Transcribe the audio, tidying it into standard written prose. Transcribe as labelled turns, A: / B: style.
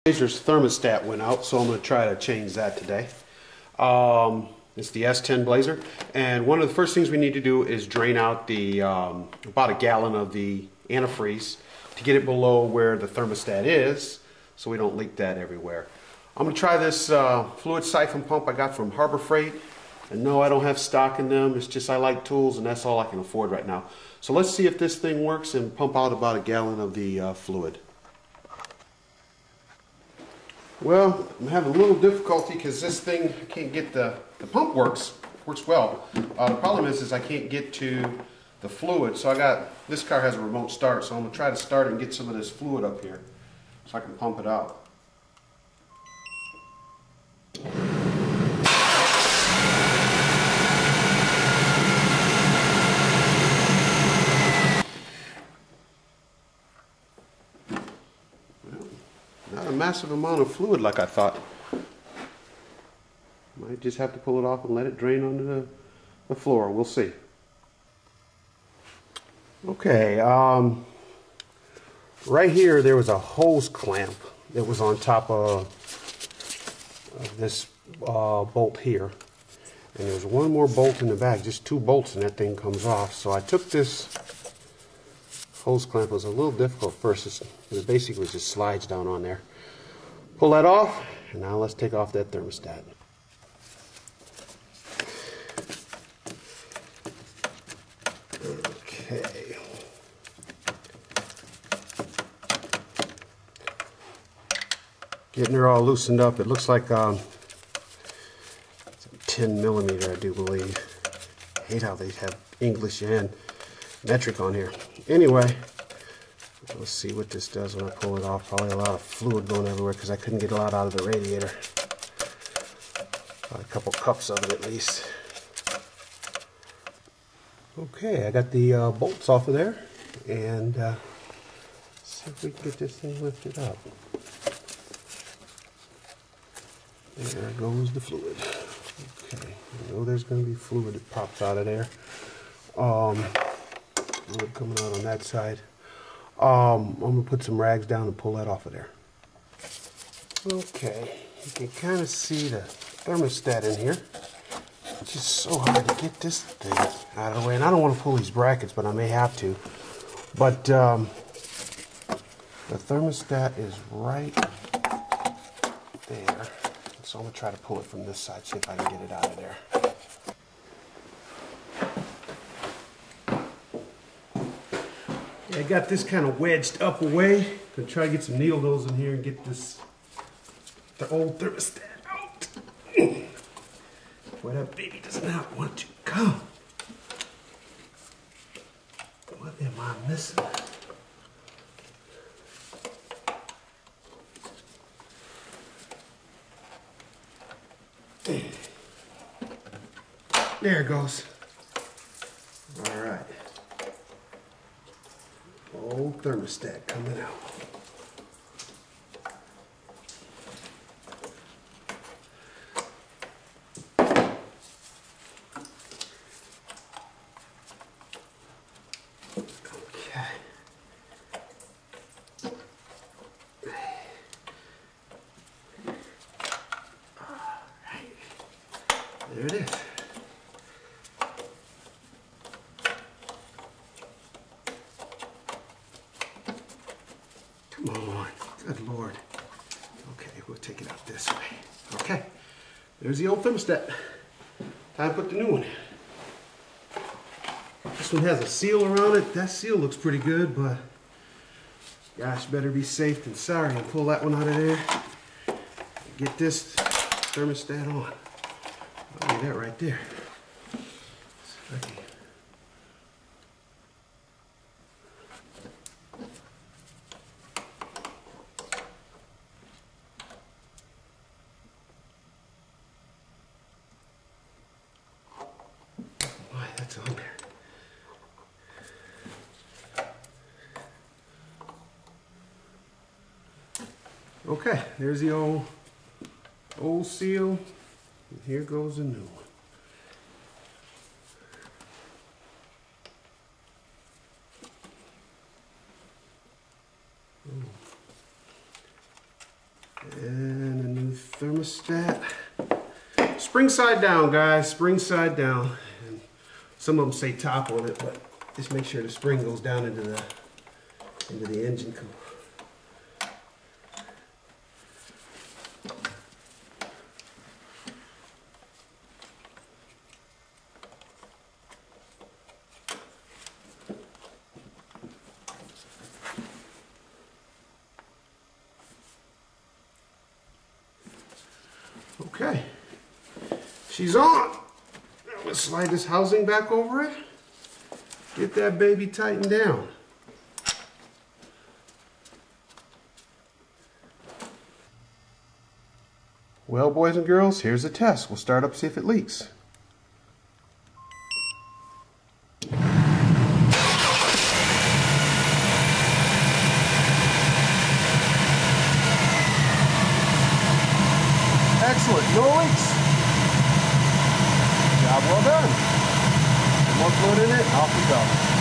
A: Blazer's thermostat went out, so I'm going to try to change that today. It's the S10 Blazer, and one of the first things we need to do is drain out the about a gallon of the antifreeze to get it below where the thermostat is, so we don't leak that everywhere. I'm going to try this fluid siphon pump I got from Harbor Freight, and no, I don't have stock in them. It's just I like tools, and that's all I can afford right now. So let's see if this thing works and pump out about a gallon of the fluid. Well, I'm having a little difficulty because this thing, I can't get the pump works well. The problem is I can't get to the fluid. So this car has a remote start, so I'm going to try to start it and get some of this fluid up here so I can pump it out. Not a massive amount of fluid like I thought. Might just have to pull it off and let it drain onto the floor. We'll see. Okay, right here there was a hose clamp that was on top of this bolt here. And there's one more bolt in the back, just two bolts, and that thing comes off. So I took this hose clamp. It was a little difficult first. It basically just slides down on there. Pull that off, and now let's take off that thermostat. Okay. Getting her all loosened up. It looks like 10 millimeter, I do believe. I hate how they have English and metric on here. Anyway, let's see what this does when I pull it off. Probably a lot of fluid going everywhere because I couldn't get a lot out of the radiator. About a couple cups of it at least. Okay, I got the bolts off of there, and see if we can get this thing lifted up. There goes the fluid. Okay, I know there's going to be fluid that pops out of there. Fluid coming out on that side. I'm going to put some rags down and pull that off of there. Okay, you can kind of see the thermostat in here. It's just so hard to get this thing out of the way. And I don't want to pull these brackets, but I may have to. But the thermostat is right there. So I'm going to try to pull it from this side, see if I can get it out of there. I got this kind of wedged up away. Gonna try to get some needle nose in here and get the old thermostat out. Boy, that baby does not want to come. What am I missing? There it goes. All right. Old thermostat coming out. Okay. All right. There it is. Come on, good Lord. Okay, we'll take it out this way. Okay, there's the old thermostat. Time to put the new one in. This one has a seal around it. That seal looks pretty good, but gosh, better be safe than sorry. And pull that one out of there. Get this thermostat on. I'll leave that right there. That's on there. Okay, there's the old seal, and here goes the new one. And a new thermostat. Spring side down, guys, spring side down. And some of them say top on it, but just make sure the spring goes down into the engine cooler. Okay, she's on. I'm gonna slide this housing back over it. Get that baby tightened down. Well, boys and girls, here's the test. We'll start up, see if it leaks. Excellent, no leaks. Job well done. More fluid in it, off we go.